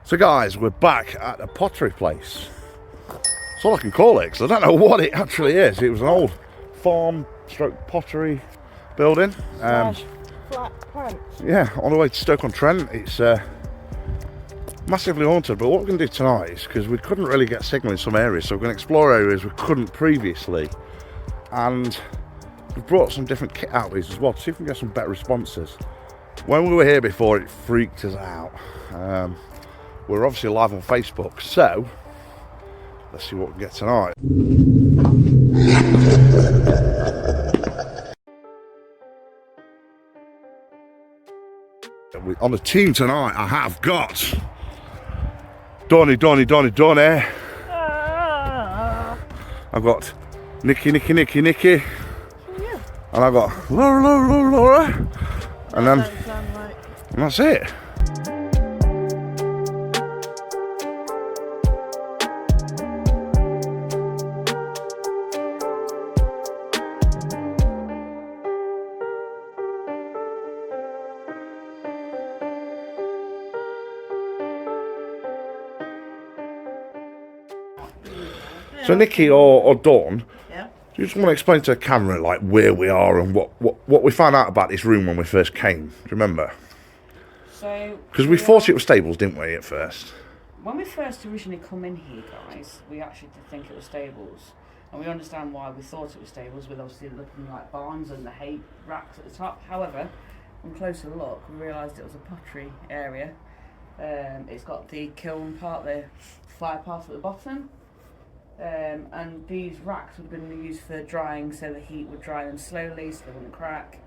So guys, we're back at a pottery place. That's all I can call it, because I don't know what it actually is. It was an old farm stroke pottery building. Flat pants. Yeah, on the way to Stoke-on-Trent. It's massively haunted, but what we're going to do tonight is, because we couldn't really get signal in some areas, so we're going to explore areas we couldn't previously. And we've brought some different kit out with these as well, to see if we can get some better responses. When we were here before, it freaked us out. We're obviously live on Facebook, so let's see what we can get tonight. On the team tonight, I have got Donny. I've got Nikki, Yeah. and I've got Laura, and then and that's it. So Nikki or Dawn, Yeah. do you just want to explain to the camera like where we are and what we found out about this room when we first came? Do you remember? So, Because we thought it was stables, didn't we, at first? when we first originally come in here, guys, we actually did think it was stables, and we understand why we thought it was stables, with obviously looking like barns and the hay racks at the top. However, on closer look, we realised it was a pottery area. It's got the kiln part, the fire part at the bottom. And these racks would have been used for drying, so the heat would dry them slowly so they wouldn't crack.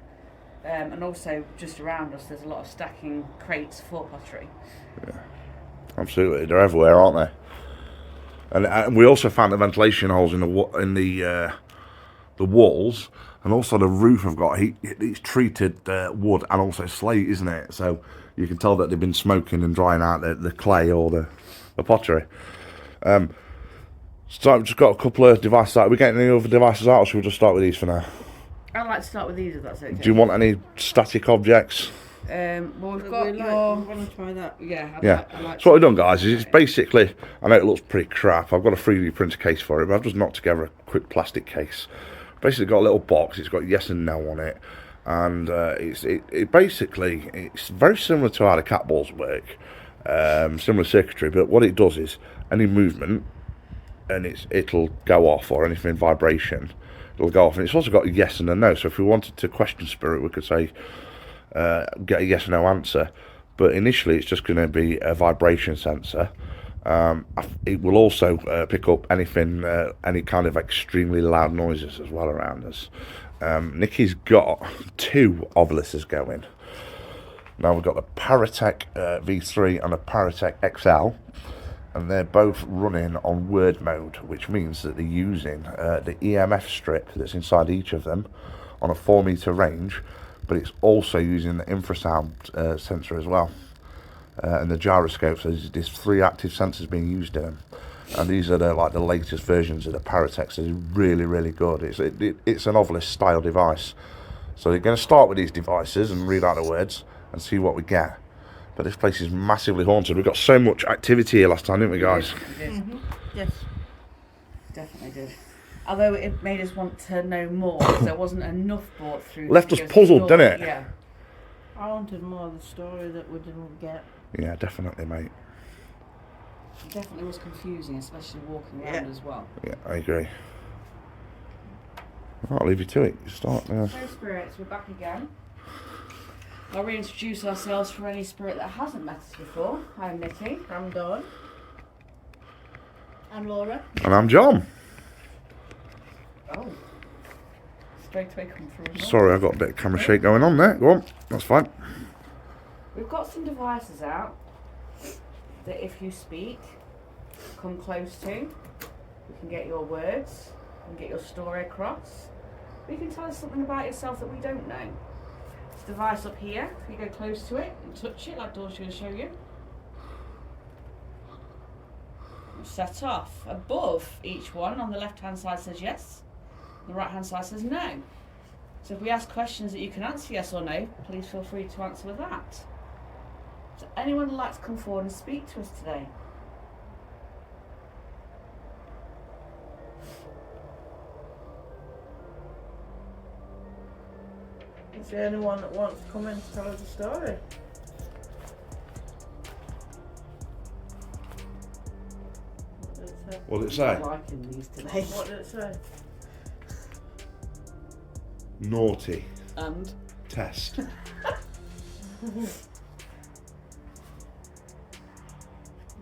And also, just around us, there's a lot of stacking crates for pottery. Yeah, absolutely. They're everywhere, aren't they? And we also found the ventilation holes in the walls, and also the roof have got it's treated wood and also slate, isn't it? So you can tell that they've been smoking and drying out the clay or the pottery. So I've just got a couple of devices out. Are we getting any other devices out, or should we just start with these for now? I'd like to start with these, if that's okay. Do you want any static objects? Well, we've got We your... want to try that. Yeah, I'd like So what we've done, guys, is it's basically, I know it looks pretty crap, I've got a 3D printer case for it, but I've just knocked together a quick plastic case. Basically got a little box, it's got yes and no on it, and it's very similar to how the cat balls work, similar circuitry, but what it does is, any movement, and it'll go off, or anything vibration, it'll go off, and it's also got a yes and a no, so if we wanted to question spirit, we could say, get a yes or no answer, but initially it's just going to be a vibration sensor. It will also pick up anything, any kind of extremely loud noises as well around us. Nikki's got two obelisks going. Now we've got the Paratech V3 and the Paratech XL, and they're both running on word mode, which means that they're using the EMF strip that's inside each of them on a 4-meter range, but it's also using the infrasound sensor as well, and the gyroscope. So there's 3 active sensors being used in them, and these are the latest versions of the Paratech. So it's really good. It's an obelisk style device. So they're going to start with these devices and read out the words and see what we get. But this place is massively haunted. We got so much activity here last time, didn't we, guys? We did. Yes. Definitely did. Although it made us want to know more, because there wasn't enough brought through. Left us puzzled, didn't it? Yeah. I wanted more of the story that we didn't get. Yeah, definitely, mate. It definitely was confusing, especially walking around as well. Yeah, I agree. I'll leave you to it. You start now. So spirits, we're back again. I'll reintroduce ourselves for any spirit that hasn't met us before. I'm Nikki. I'm Dawn. I'm Laura. And I'm John. Oh. Straight away come through. Sorry, I've got a bit of camera shake going on there. Go on, that's fine. We've got some devices out that if you speak, come close to, we can get your words, and get your story across. You can tell us something about yourself that we don't know. This device up here, if you go close to it and touch it, like Dawn's going to show you. Set off. Above each one, on the left-hand side says yes, the right-hand side says no. So if we ask questions that you can answer yes or no, please feel free to answer with that. Does anyone like to come forward and speak to us today? Is there anyone that wants to come in to tell us a story? What did it say? What did it say? I'm not liking these today. What did it say? Naughty. And Test. if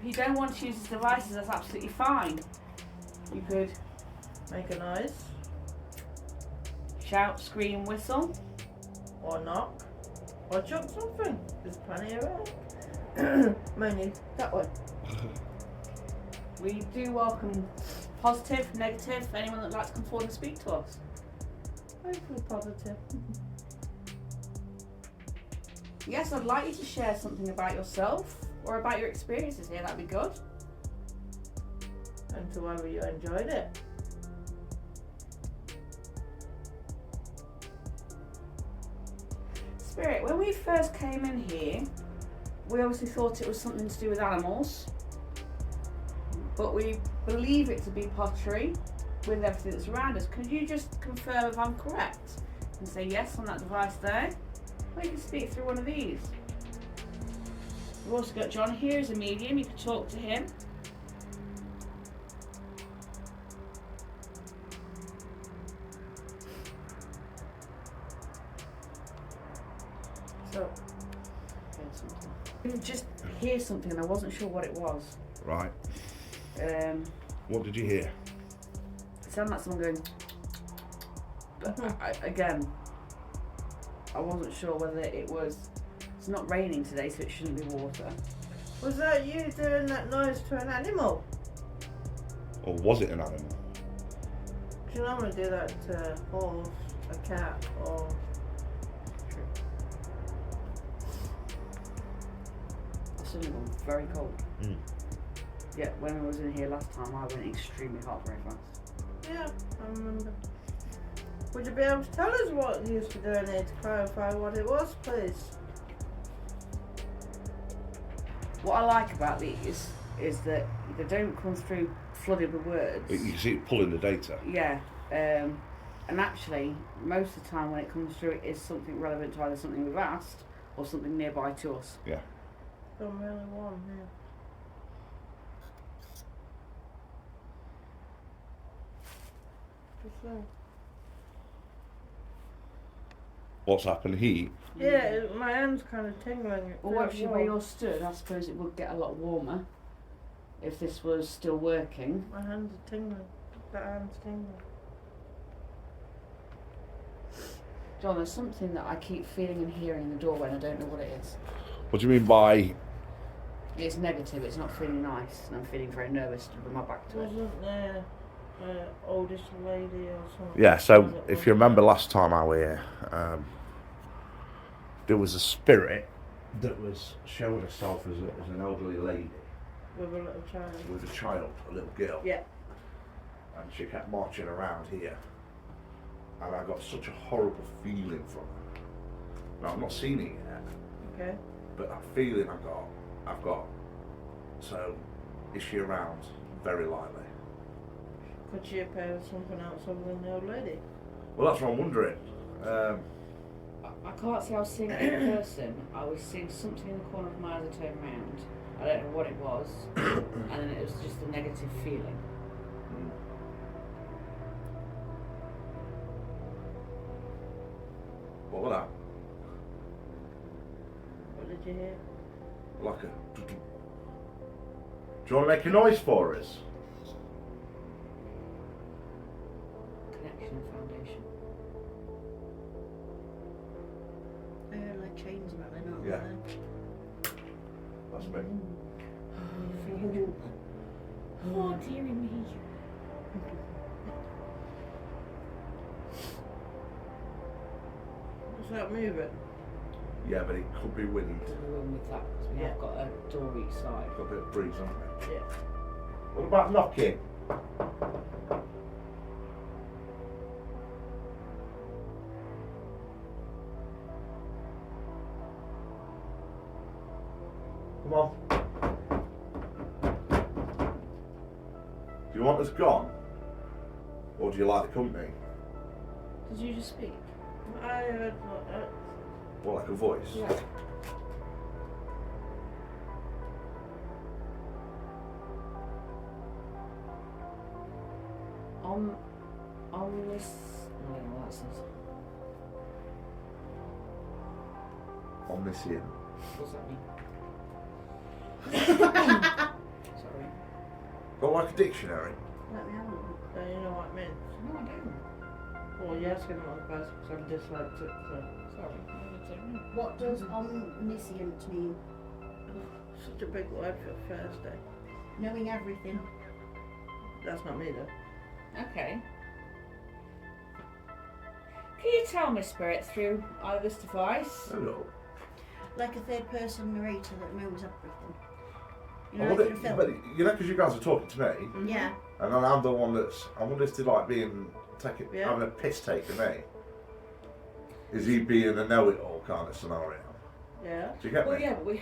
you don't want to use his devices, that's absolutely fine. You could Make a noise shout, scream, whistle. or knock or chuck something. There's plenty around. Mainly that way. We do welcome positive, negative, anyone that would like to come forward and speak to us. Hopefully positive. Yes, I'd like you to share something about yourself or about your experiences here, that'd be good. And to whether you enjoyed it. Spirit, when we first came in here, we obviously thought it was something to do with animals, but we believe it to be pottery with everything that's around us. Could you just confirm if I'm correct and say yes on that device there? Or you can speak through one of these. We've also got John here as a medium, you can talk to him. So You just hear something and I wasn't sure what it was. Right. Um, What did you hear? it sounded like someone going. But again, I wasn't sure whether it was. It's not raining today, so it shouldn't be water. was that you doing that noise to an animal? Or was it an animal? Do you normally do that to a horse, a cat, or It's suddenly gone very cold. Mm. Yeah, when I was in here last time, I went extremely hot very fast. yeah, I remember. Would you be able to tell us what you used to do in here to clarify what it was, please? What I like about these is that they don't come through flooded with words. You can see it pulling the data. Yeah, and actually, most of the time when it comes through, it is something relevant to either something we've asked or something nearby to us. Yeah. I'm really warm here. Just saying. What's happened? Heat. Yeah, my hand's kind of tingling. It Well, feels actually, where warm. you're stood, I suppose it would get a lot warmer if this was still working. My hands are tingling. That hand's tingling. John, there's something that I keep feeling and hearing in the doorway and I don't know what it is. What do you mean by? It's negative, it's not feeling nice, and I'm feeling very nervous to put my back to it. Wasn't there oldest lady or something? Yeah. So Was it if was you remember there? last time I were here, there was a spirit that was showing herself as an elderly lady With a little child. with a child, a little girl. Yeah. And she kept marching around here. And I got such a horrible feeling from her. Now, I've not seen it yet, Okay. but that feeling I've got. So, is she around? Very likely. Could she appear with something else other than the old lady? Well, that's what I'm wondering. I can't say I was seeing it in person. I was seeing something in the corner of my eye as I turned round. I don't know what it was, and then it was just a negative feeling. What was that? What did you hear? Like a. Do you want to make a noise for us? Connection and foundation. Like chains running on Yeah. there. That's me. Oh, dearie me. Is that moving? Yeah, but it could be wind. There's a room with that because we Yeah. have got a door each side. Got a bit of breeze, haven't we? Yeah. What about knocking? Come on. Do you want us gone? Or do you like the company? Did you just speak? I heard What, like a voice? Yeah. On this. No, that's it. Omniscient. What's that mean? Sorry. Got like a dictionary? Let me have a look. Do you know what it means? No, I don't. Well, you're asking what the best because I'm dyslexic, so. Sorry. I don't know. What does omniscient mean? Such a big word for Thursday. Knowing everything. That's not me though. Okay. Can you tell me, Spirit, through either this device? Hello. Like a third person narrator that knows everything. You I know, like wonder, in a film. but you know, because you guys are talking to me, Mm-hmm. Yeah. and then I'm the one that's. I wonder if they like Yeah. having a piss take of me. Is he being a know-it-all kind of scenario? Yeah. Do you get Well, me? yeah, but we've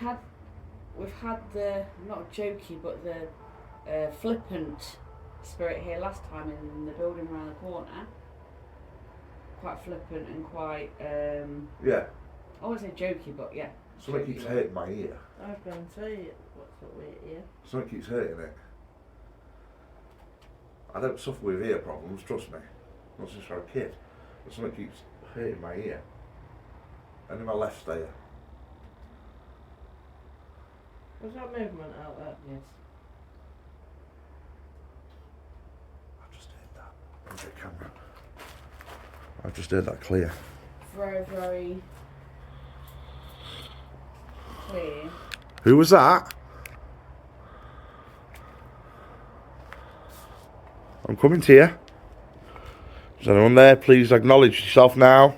had the not jokey, but the flippant Spirit here last time in the building around the corner. Quite flippant and quite Yeah. I wouldn't say jokey, but yeah. Something keeps hurting my ear. I was going to say, what's up with you? Something keeps hurting it. I don't suffer with ear problems, trust me. Not since I was a kid. But something keeps hurting my ear. And in my left ear. Was that movement out there? Yes. I've just heard that. Where's the camera? I've just heard that clear. Very, very clear. Who was that? I'm coming to you. Is anyone there? Please acknowledge yourself now.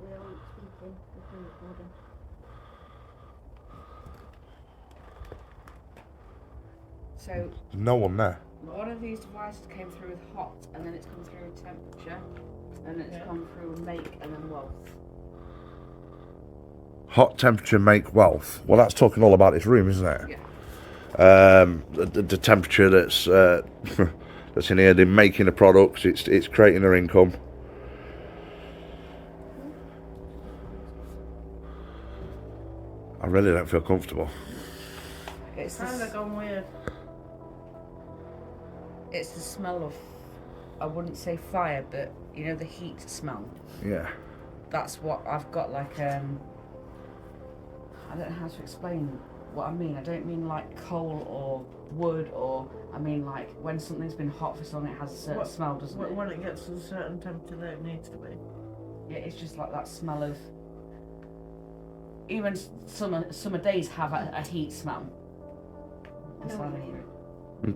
We aren't speaking. We're recording. So No one there. one of these devices came through with hot, and then it's come through with temperature, and it's Yeah. come through with make, and then wealth. Hot temperature make wealth. Well, that's talking all about this room, isn't it? Yeah. The temperature that's that's in here. They're making the products. It's creating their income. I really don't feel comfortable. It's Kind of the, gone weird. it's the smell of, I wouldn't say fire, but you know the heat smell. Yeah. That's what I've got. Like I don't know how to explain what I mean. I don't mean like coal or wood, or I mean like when something's been hot for so long, it has a certain What- smell, doesn't it? When it gets to a certain temperature that it needs to be. Yeah, it's just like that smell of. Even summer days have a heat smell. I know what you mean.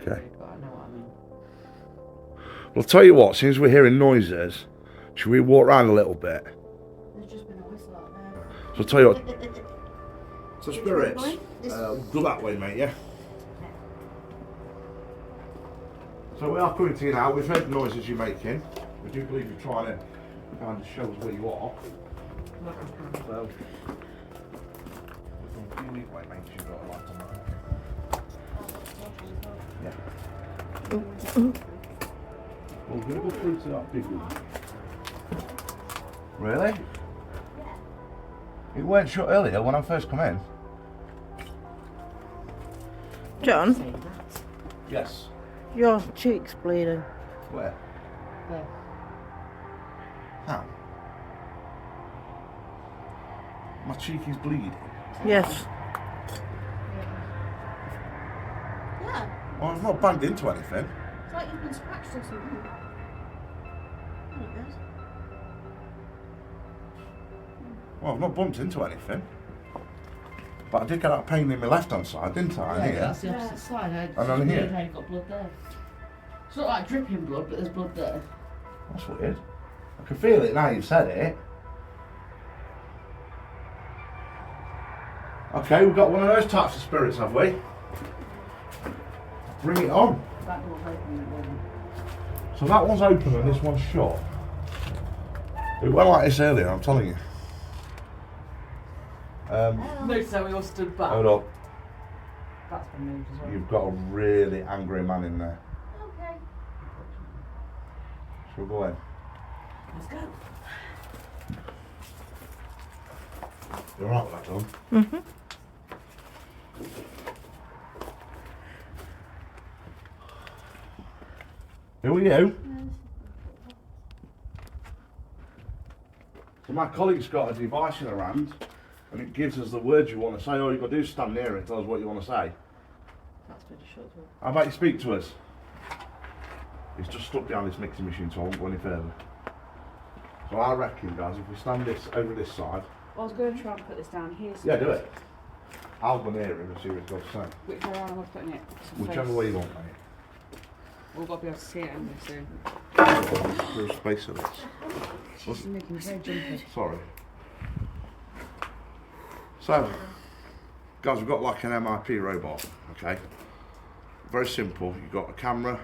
Okay. But I know what I mean. Well, I'll tell you what. Since we're hearing noises, should we walk around a little bit? There's just been a whistle out there. So I'll tell you what. So Which way spirits, going? This- go that way, mate. Yeah. So we are coming to you now. We've heard the noises you're making. We do believe you're trying to kind of show us where you are. So. We're going to way, mate. You've got a light on that. Yeah. Well, we're going to go through to that big room. Really? It weren't shut earlier when I first come in. John, Say that. Yes. your cheek's bleeding. Where? There. How? My cheek is bleeding. Yes. Yeah. Well, I've not banged into anything. It's like you've been scratched or something. There it goes. Well, I've not bumped into anything. But I did get that pain in my left hand side, didn't I? Yeah, Here. that's the opposite side. And on here? How you got blood there. It's not like dripping blood, but there's blood there. That's weird. I can feel it now you've said it. Okay, we've got one of those types of spirits, have we? Bring it on. That door's open. So that one's open and this one's shut. It went like this earlier, I'm telling you. No, so we all stood back. Hold up. That's been moved as well. You've got a really angry man in there. Okay. Shall we go in? Let's go. You alright with that, John? Mhm. Who are you? So my colleague's got a device in her hand and it gives us the words you want to say. All you've got to do is stand near it and tell us what you want to say. That's pretty short as well. How about you speak to us? It's just stuck behind this mixing machine, so I won't go any further. So I reckon, guys, if we stand this over this side, I was going to try and put this down here. So yeah, do it. I'll go near him and see what he's got to say. Which way around am I putting it? Some Whichever face. way you want, mate. We've got to be able to see it, haven't we, soon? There's space of this. She's making me very jumpy. Sorry. So, guys, we've got like an MIP robot, okay? Very simple. You've got a camera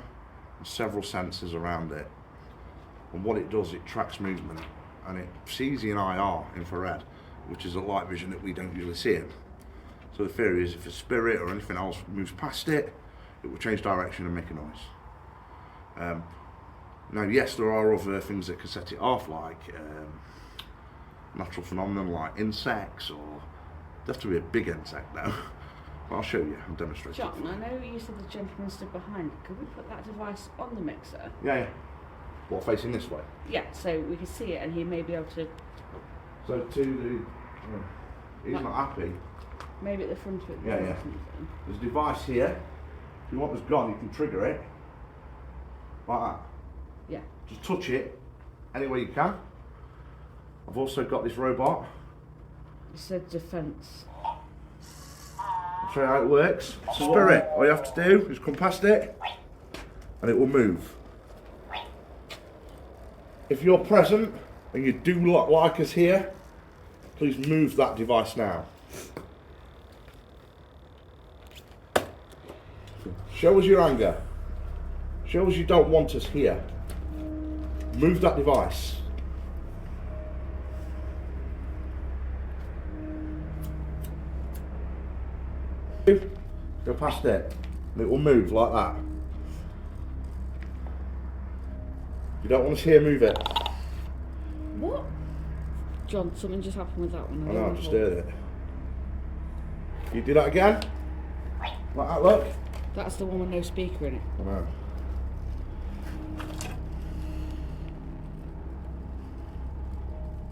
and several sensors around it. And what it does, it tracks movement. And it sees in IR, infrared, which is a light vision that we don't usually see in. So the theory is if a spirit or anything else moves past it, it will change direction and make a noise. Now, yes, there are other things that can set it off, like natural phenomenon like insects, or they have to be a big insect now. But I'll show you and demonstrate. John, I know you said the gentleman stood behind. Could we put that device on the mixer? Yeah, yeah. What, facing this way? Yeah, so we can see it and he may be able to, So to the, he's Like- not happy. maybe at the front of it. Yeah, or yeah. something. There's a device here. If you want this gone, you can trigger it. Like that. Yeah. Just touch it any way you can. I've also got this robot. It said defence. I'll show you how it works. Spirit, all you have to do is come past it and it will move. If you're present and you do like us here, please move that device now. Show us your anger. Show us you don't want us here. Move that device. Go past it, and it will move like that. If you don't want us here, move it. What? John, something just happened with that one. I know, I just heard it. You do that again? Like that, look. That's the one with no speaker in it. I know.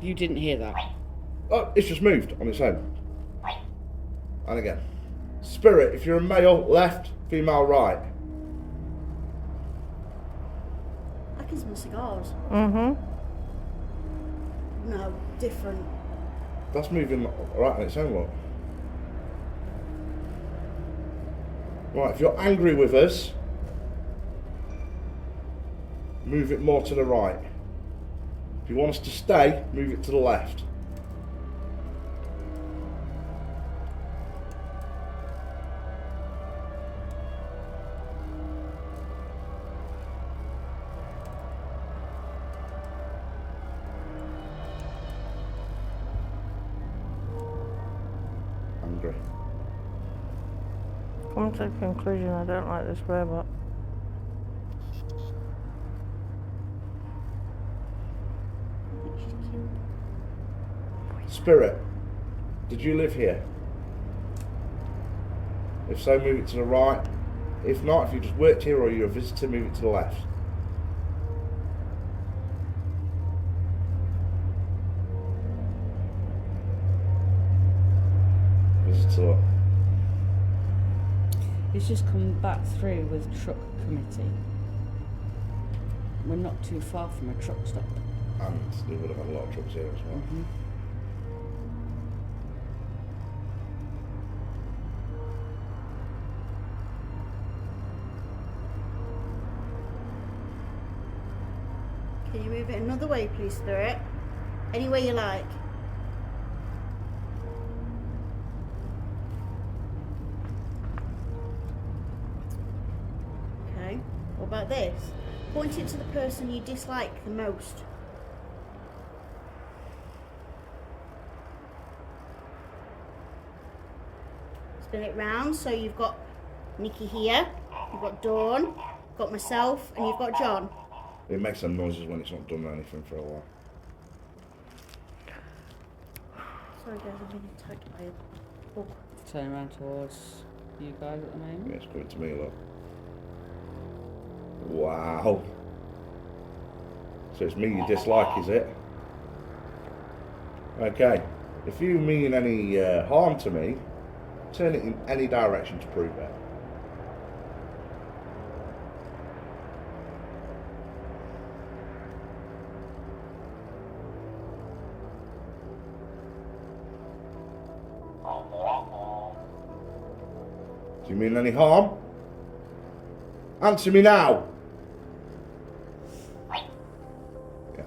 You didn't hear that. Oh, it's just moved on its own. And again. Spirit, if you're a male, left, female, right. I can smell cigars. Mhm. No, different. That's moving right on its own, look. Right, if you're angry with us, move it more to the right. If you want us to stay, move it to the left. Angry. Come to the conclusion I don't like this robot. Spirit, did you live here? If so, move it to the right. If not, if you just worked here or you're a visitor, move it to the left. Visitor. It's just come back through with truck committee. We're not too far from a truck stop. And they would have had a lot of trucks here as well. Can you move it another way, please, Spirit? Any way you like. Okay. What about this? Point it to the person you dislike the most. Spin it round, so you've got Nikki here, you've got Dawn, got myself, and you've got John. It makes them noises when it's not done anything for a while. Sorry guys, I'm being attacked by a bug. Turn around towards you guys at the moment. Yeah, it's coming to me, look. Wow. So it's me you dislike, is it? Okay. If you mean any harm to me, turn it in any direction to prove it. Do you mean any harm? Answer me now! Yes.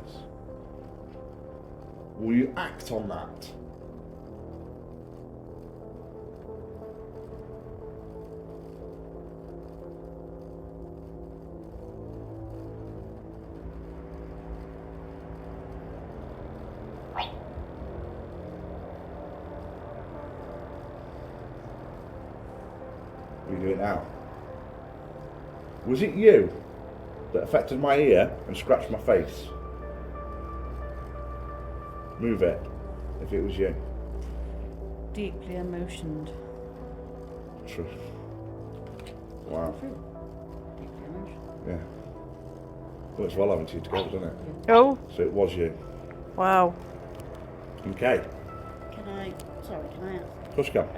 Will you act on that? Will you do it now? Was it you that affected my ear and scratched my face? Move it, if it was you. Deeply emotioned. True. Wow. Deeply emotioned. Yeah. Well, it's well having two together, doesn't it? Oh, So it was you. wow. Okay. Can I ask? Push go.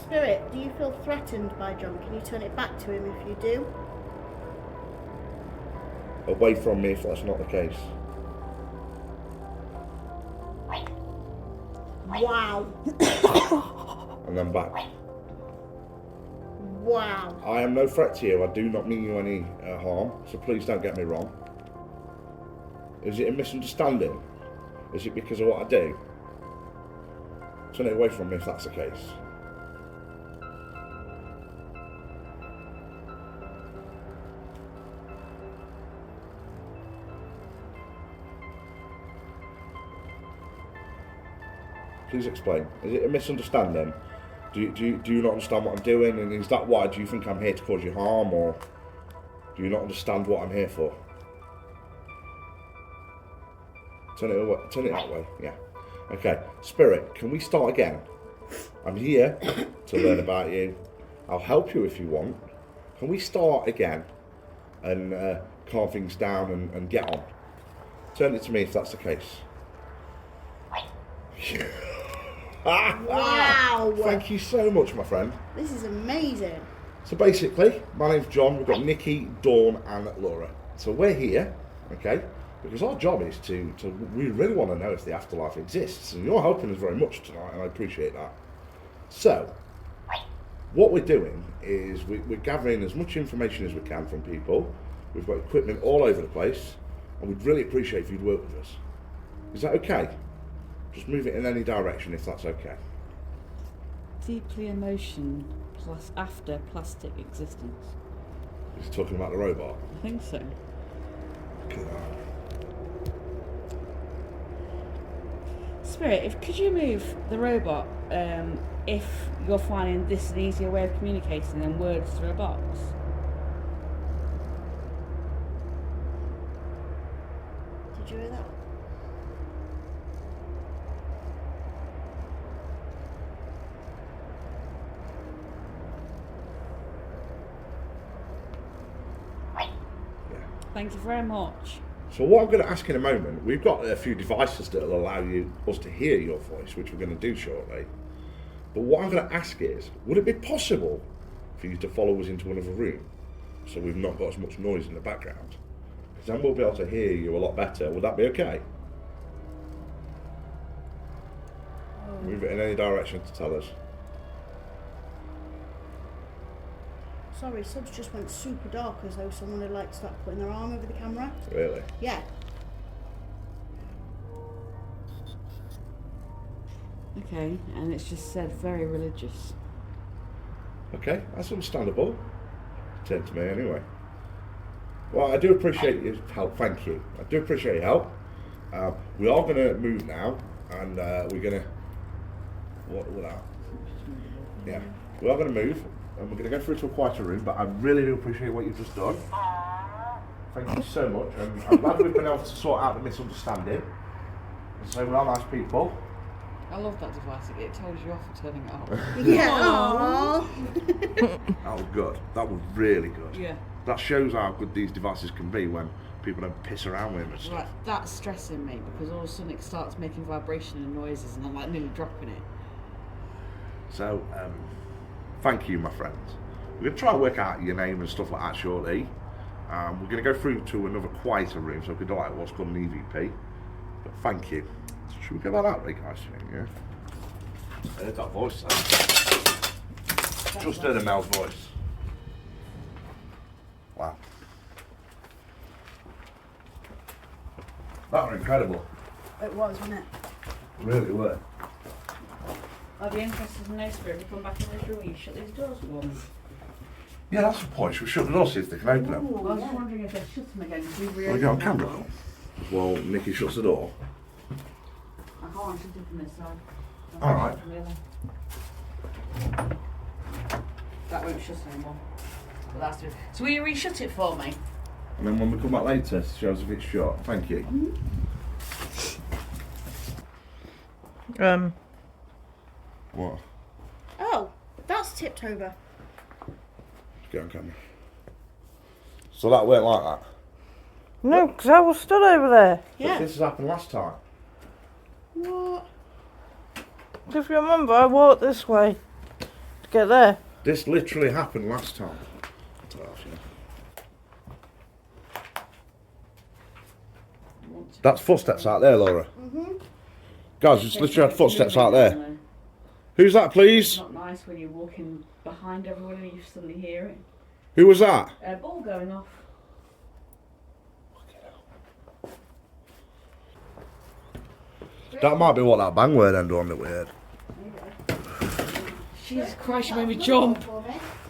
Spirit, do you feel threatened by John? Can you turn it back to him if you do? Away from me if that's not the case. Wow. And then back. Wow. I am no threat to you. I do not mean you any harm, so please don't get me wrong. Is it a misunderstanding? Is it because of what I do? Turn it away from me if that's the case. Please explain. Is it a misunderstanding? Do you not understand what I'm doing? And is that why? Do you think I'm here to cause you harm, or do you not understand what I'm here for? Turn it away, turn it that way. Yeah. Okay. Spirit, can we start again? I'm here to learn about you. I'll help you if you want. Can we start again and calm things down and get on? Turn it to me if that's the case. Wow. Thank you so much, my friend. This is amazing. So basically, my name's John. We've got Nikki, Dawn, and Laura. So we're here, okay, because our job is to we really want to know if the afterlife exists, and you're helping us very much tonight, and I appreciate that. So, what we're doing is we're gathering as much information as we can from people. We've got equipment all over the place, and we'd really appreciate if you'd work with us. Is that okay? Just move it in any direction if that's okay. Deeply emotion plus after plastic existence. He's talking about the robot. I think so. Spirit, could you move the robot if you're finding this an easier way of communicating than words through a box? Did you hear that? Thank you very much. So what I'm going to ask in a moment, we've got a few devices that will allow us to hear your voice, which we're going to do shortly. But what I'm going to ask is, would it be possible for you to follow us into another room so we've not got as much noise in the background? Because then we'll be able to hear you a lot better. Would that be okay? Move it in any direction to tell us. Sorry, subs just went super dark as though someone had like started putting their arm over the camera. Really? Yeah. Okay, and it's just said very religious. Okay, that's understandable. Turn to me anyway. Well, I do appreciate your help. Thank you. I do appreciate your help. We are going to move now, and we're going to. What was that? Yeah. We are going to move, and we're going to go through to a quieter room. But I really do appreciate what you've just done. Thank you so much. And I'm glad we've been able to sort out the misunderstanding. And so we are nice people. I love that device. It tells you off for turning it off. Yeah. Aww. That was good. That was really good. Yeah. That shows how good these devices can be when people don't piss around with them and stuff. Right, that's stressing me because all of a sudden it starts making vibration and noises and I'm like nearly dropping it. So, thank you, my friends. We're going to try and work out your name and stuff like that shortly. We're going to go through to another quieter room so we can do like what's called an EVP. But thank you. Should we get that out, right, guys? Yeah. I heard that voice then. Just heard a Mel's voice. Wow. That was incredible. It was, wasn't it? Really were. I'd be interested to know, Spirit, if you come back in this room, you shut these doors for me. Yeah, that's the point. Should we shut the door, see if they can open them? I was just wondering if they shut them again. If we Will we reopen get on that camera? one. Well, Nikki shuts the door. I can't shut it from this side. I All can't right. shut it from the other. That won't shut anymore. But that's it. So will you reshut it for me? And then when we come back later, it shows if it's shut. Thank you. What? Oh, that's tipped over. Let's get on camera. So that weren't like that? No, because I was stood over there. Yeah. This has happened last time. What? If you remember, I walked this way to get there. This literally happened last time. That's footsteps out there, Laura. Guys, just literally had footsteps out there. Who's that, It's please? not nice when you're walking behind everyone and you suddenly hear it. Who was that? A ball going off. That might be what that bang word then done that we heard. Jesus Christ, you made me jump.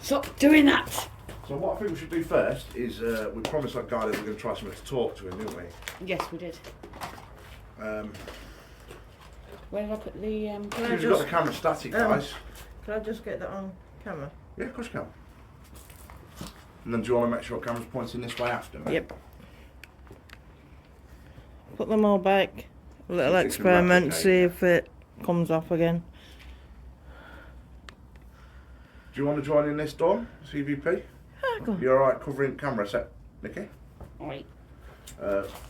Stop doing that. So what I think we should do first is, we promised that guy that we're going to try something to talk to him, didn't we? Yes, we did. Where did I put the You've got the camera static, guys. Can I just get that on camera? Yeah, of course you can. And then do you want to make sure the camera's pointing this way after, mate? Yep. Put them all back. A little See if it can experiment, replicate. see if it comes off again. Do you want to join in this, Dawn? CVP? Go on. You alright covering camera set, Nikki? Alright.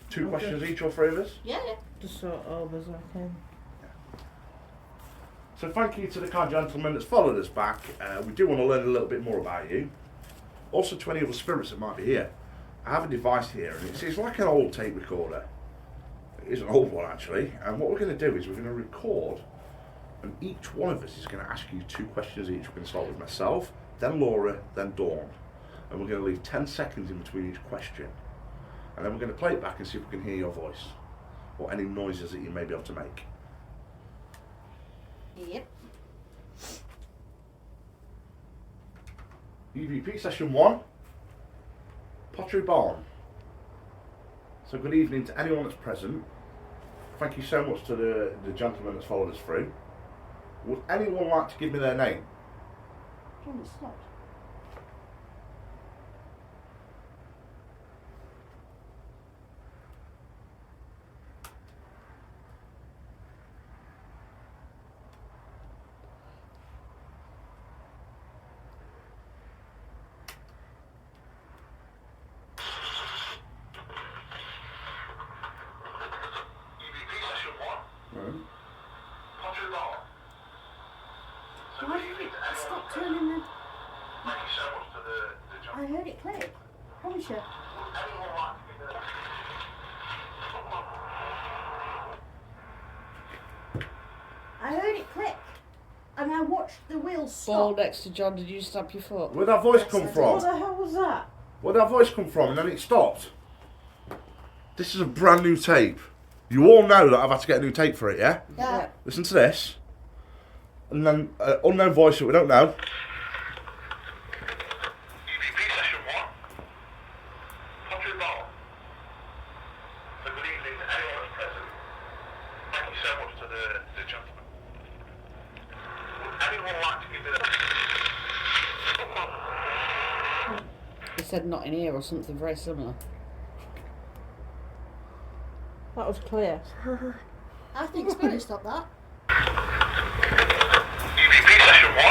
2 questions each or 3 of us? Yeah. Just sort of as I can. So thank you to the kind gentleman that's followed us back. We do want to learn a little bit more about you. Also to any other spirits that might be here. I have a device here and it's like an old tape recorder. It is an old one actually. And what we're going to do is we're going to record and each one of us is going to ask you 2 questions each. We're going to start with myself, then Laura, then Dawn. And we're going to leave 10 seconds in between each question. And then we're going to play it back and see if we can hear your voice. Or any noises that you may be able to make. Yep. EVP session 1, Pottery Barn. So good evening to anyone that's present. Thank you so much to the gentleman that's followed us through. Would anyone like to give me their name? Oh, it stopped. Pottery Barn. Why did it stop turning the... Thank you so much to the I heard it click. Promise you. Would anyone like to give me their I heard it click. And I watched the wheels Ball stop. next to John, did you stamp your foot? Where'd that voice come What from? the hell was that? Where'd that voice come from and then it stopped? This is a brand new tape. You all know that I've had to get a new tape for it, yeah? Yeah. Listen to this. And then unknown voice that we don't know. EVP session 1. Pottery good evening to anyone present. Thank you so much to the gentleman. Would anyone like to give me He said not in here or something very similar. That was clear. I think Spirit stopped that. EVP session 1.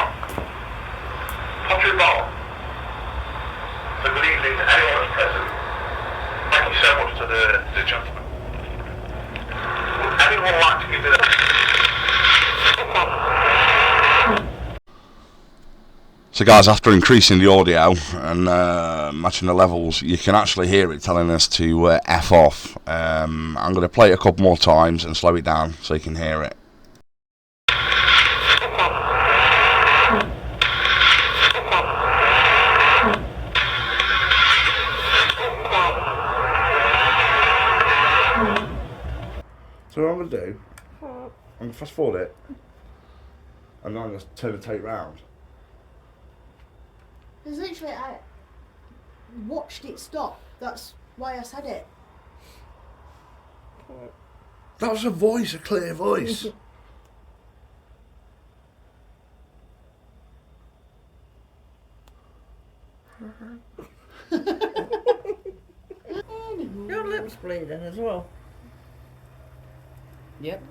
Pottery ball. So good evening to anyone present. Thank you so much to the gentleman. Would anyone like to give me So guys, after increasing the audio and matching the levels, you can actually hear it telling us to F off. I'm going to play it a couple more times and slow it down so you can hear it. So what I'm going to do, I'm going to fast forward it, and then I'm going to turn the tape round. There's literally, I watched it stop. That's why I said it. That was a voice, a clear voice. Your lip's bleeding as well. Yep.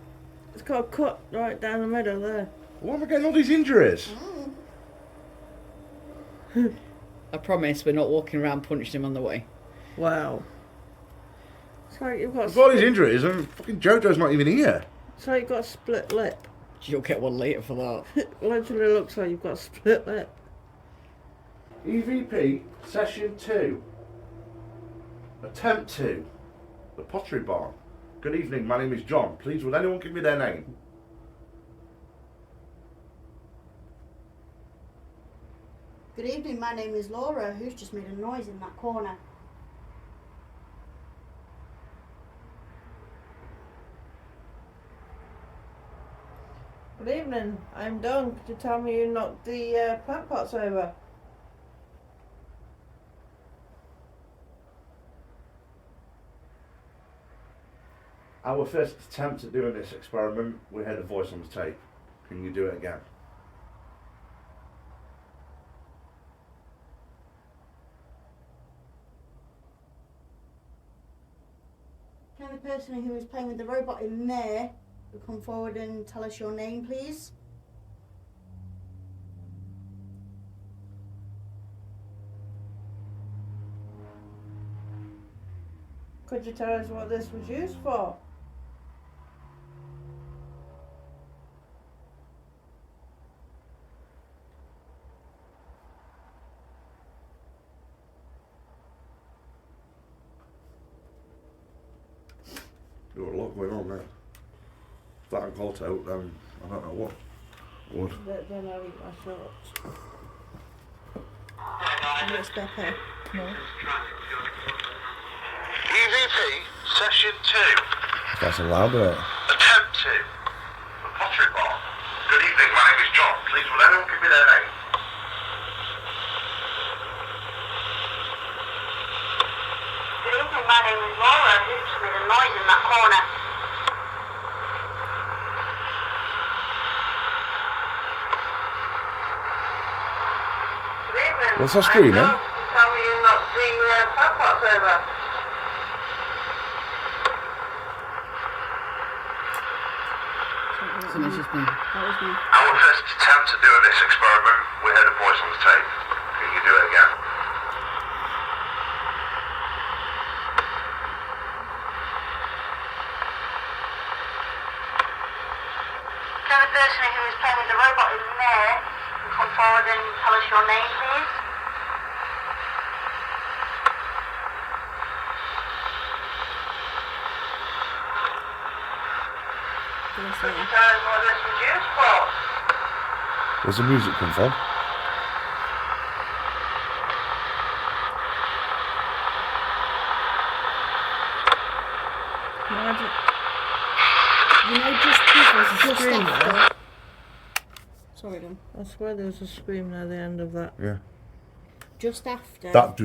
It's got a cut right down the middle there. Why am I getting all these injuries? I promise we're not walking around punching him on the way. Wow. So you've got. With all these injuries, and fucking JoJo's not even here. So you've got a split lip. You'll get one later for that. Literally looks like you've got a split lip. EVP session 2. Attempt 2. The Pottery Barn. Good evening, my name is John. Please, would anyone give me their name? Good evening, my name is Laura, who's just made a noise in that corner. Good evening, I'm Dawn. Could you tell me you knocked the plant pots over? Our first attempt at doing this experiment, we heard a voice on the tape. Can you do it again? Can the person who is playing with the robot in there come forward and tell us your name, please? Could you tell us what this was used for? There's a lot going on there. If that ain't caught out, then I don't know what would. Then I'll eat my shorts. It's Becca. No. EVP session 2. That's allowed, isn't it? Attempt 2. The Pottery Barn. Good evening, my name is John. Please, will anyone give me their name? Good evening, my name is Laura, who's just made a noise in that corner. Good evening. What's that screaming? Tell me you knocked the plant pots over. Something's just been. That was me. Our first attempt at doing this experiment, we heard a voice on the tape. Can you do it again? Can the person who is playing with the robot in there come forward and tell us your name, please? Could you tell us what this was used for? Where's the music come from? You know, just a scream there. Sorry, Dom. I swear there was a scream near the end of that. Yeah. just after. That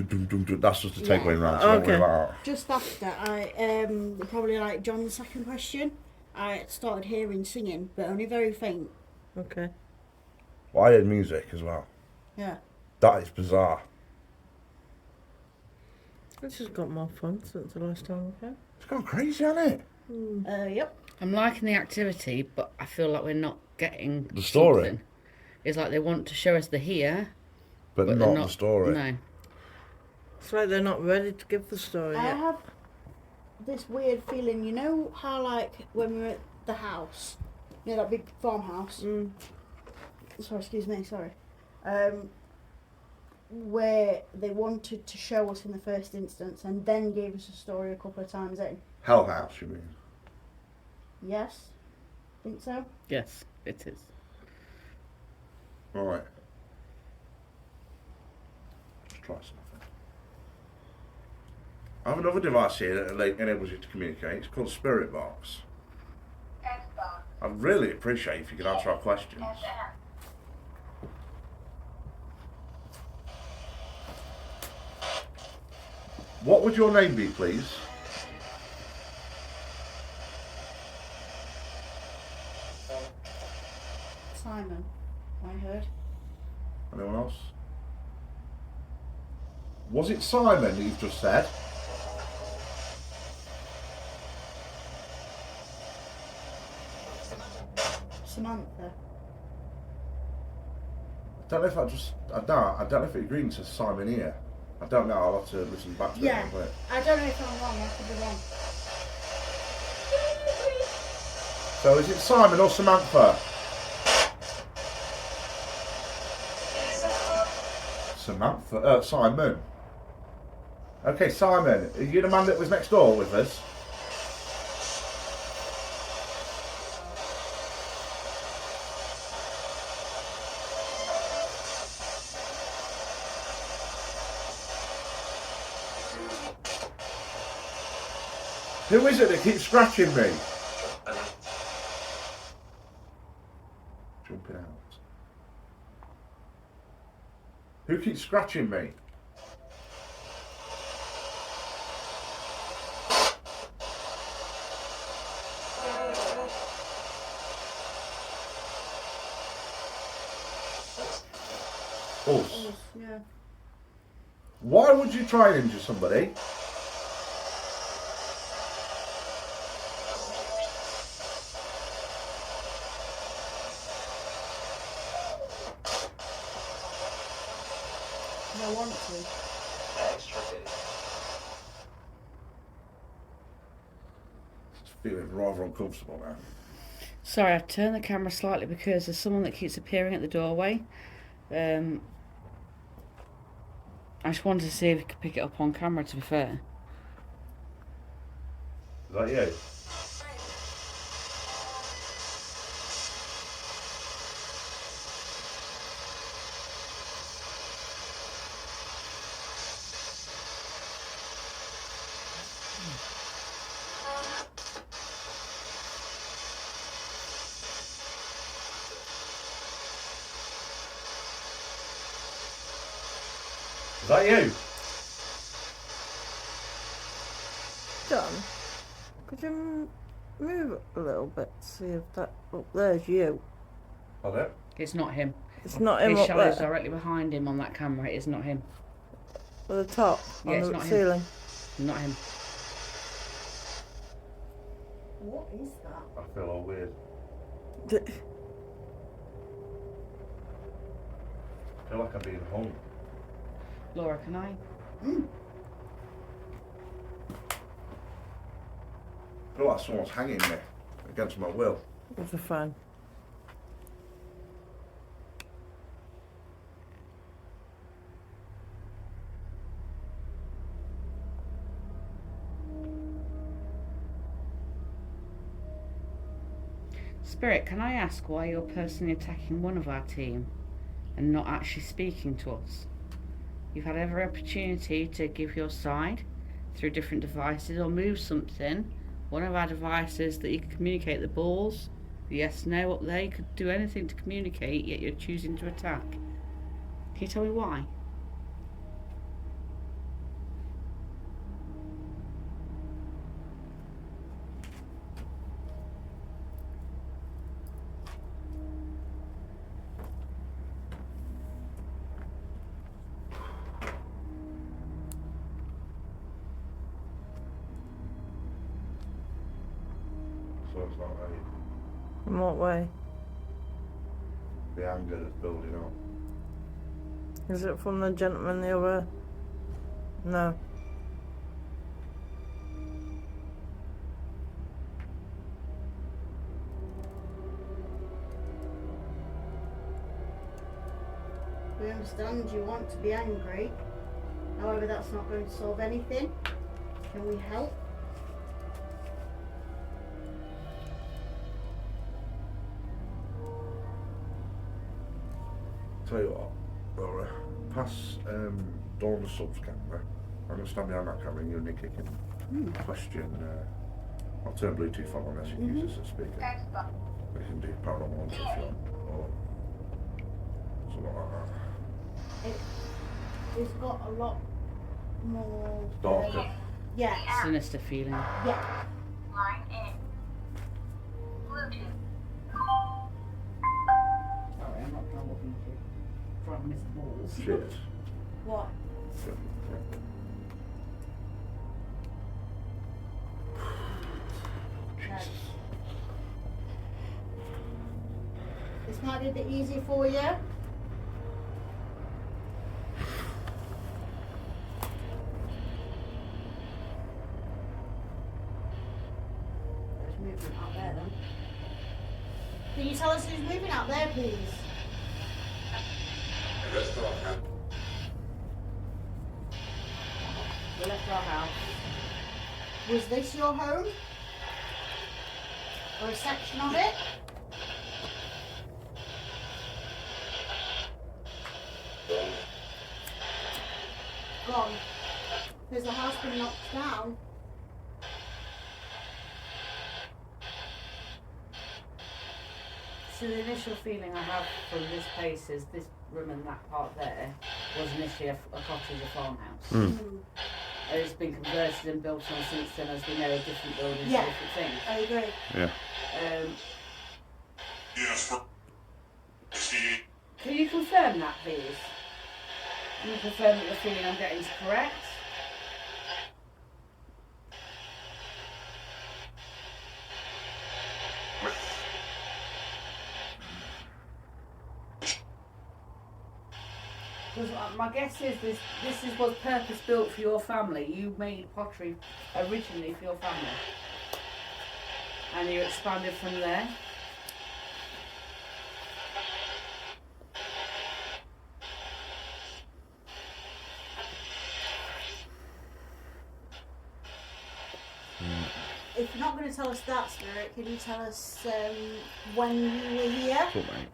that's just a Yeah. takeaway round. So don't worry Okay. about that. Just after, I probably like John's second question, I started hearing singing, but only very faint. Okay. Well, I heard music as well. Yeah. That is bizarre. This has got more fun since the last time we came. It's gone crazy, hasn't it? Yep. I'm liking the activity, but I feel like we're not getting The story. something. It's like they want to show us the here, But but not they're the story. No. It's like they're not ready to give the story I yet. have this weird feeling, you know how like when we were at the house, you know that big farmhouse. Sorry, excuse me, sorry. Where they wanted to show us in the first instance and then gave us a story a couple of times in. Hell House, you mean? Yes, think so. Yes, it is. All right. Let's try something. I have another device here that enables you to communicate. It's called Spirit Box. I'd really appreciate if you could answer our questions. What would your name be, please? Simon, I heard. Anyone else? Was it Simon that you've just said? Samantha. I don't know if I don't know if it agreed to Simon here. I don't know, I'll have to listen back to Yeah. it. But I don't know if I'm wrong, I could be wrong. so is it Simon or Samantha? Samantha, Simon. Okay, Simon, are you the man that was next door with us? Who is it that keeps scratching me? Jumping out. Who keeps scratching me? Us. Yeah. Why would you try and injure somebody? I want to. It's feeling rather uncomfortable now. Sorry, I've turned the camera slightly because there's someone that keeps appearing at the doorway. I just wanted to see if we could pick it up on camera, to be fair. Is that you? Is that you? John, could you move a little bit to see if that up there's you? Hello? It's not him. It's not him His up shadow's there. directly behind him on that camera. It is not him. At the top, Yeah, on it's the not him. ceiling. Not him. What is that? I feel all weird. D- I feel like I'm being hung. Laura, can I? I feel like someone's hanging me against my will. With the fan. Spirit, can I ask why you're personally attacking one of our team and not actually speaking to us? You've had every opportunity to give your side through different devices or move something. One of our devices that you can communicate the balls, the yes, no up there, you could do anything to communicate, yet you're choosing to attack. Can you tell me why? So it's not right. In what way? The anger that's building up. Is it from the gentleman the other? No. We understand you want to be angry. However, that's not going to solve anything. Can we help? Tell you what, Laura, pass Dawn the subs camera. I'm going to stand behind that camera and you and Nicky can question. I'll turn Bluetooth on unless you use this as a speaker. We can do Paranormal if you want, or something like that. It's got a lot more... Darker. Yeah. Sinister feeling. Yeah. Line in. Bluetooth. Sorry, I'm not trying to look into trying to miss the balls. Cheers. What? Jesus. This might be a bit easier for you. There's movement out there then. Can you tell us who's moving out there, please? We left our house. Was this your home? Or a section of it? Gone. Has the house been knocked down? So the initial feeling I have from this place is this room and that part there was initially a cottage, a farmhouse. Mm. It's been converted and built on since then, as we know, different buildings, Yeah. different things. I agree. Yeah. Can you confirm that, please? Can you confirm that the feeling I'm getting is correct? Because my guess is this was purpose built for your family. You made pottery originally for your family, and you expanded from there. If you're not going to tell us that, Spirit, can you tell us when you were here? Cool, mate.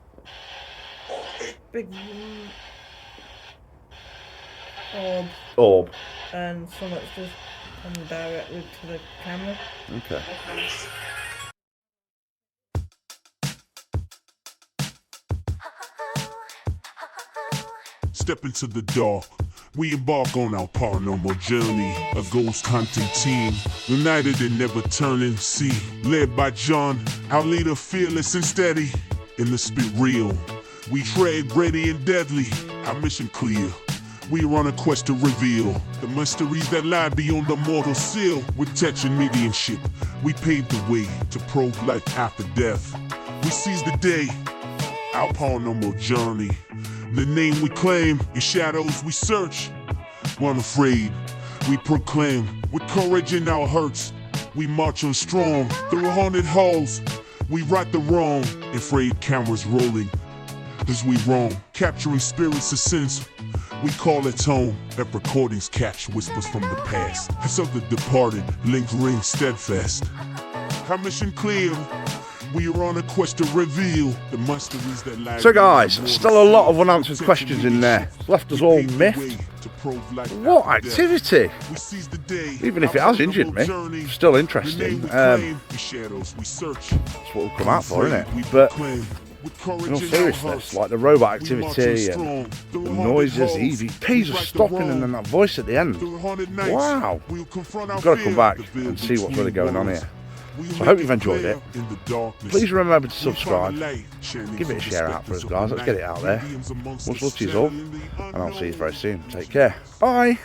Big Orb. and something's just come directly to the camera. Okay. Step into the dark. We embark on our paranormal journey. A ghost hunting team, united and never turning. See, led by John, our leader, fearless and steady. In the spirit real, we tread ready and deadly. Our mission clear. We are on a quest to reveal the mysteries that lie beyond the mortal seal. With touch and mediumship, we pave the way to probe life after death. We seize the day, our paranormal journey. The name we claim, in shadows we search. Unafraid, we proclaim. With courage in our hearts, we march on strong. Through haunted halls, we right the wrong. And frayed cameras rolling as we roam, capturing spirits of sins. We call it home. That recordings catch whispers from the past. As of the departed, lingering steadfast. Our mission clear. We are on a quest to reveal the mysteries that lie. So guys, still a lot of unanswered questions in there. Left us all miffed. What activity? Even if it has injured me, still interesting. That's what we'll come out for, isn't it? But in all seriousness, like the robot activity and the noises, the EVPs are stopping, and then that voice at the end. Wow! We've got to come back and see what's really going on here. So I hope you've enjoyed it. Please remember to subscribe. Give it a share out for us, guys. Let's get it out there. Much love to you all, and I'll see you very soon. Take care. Bye.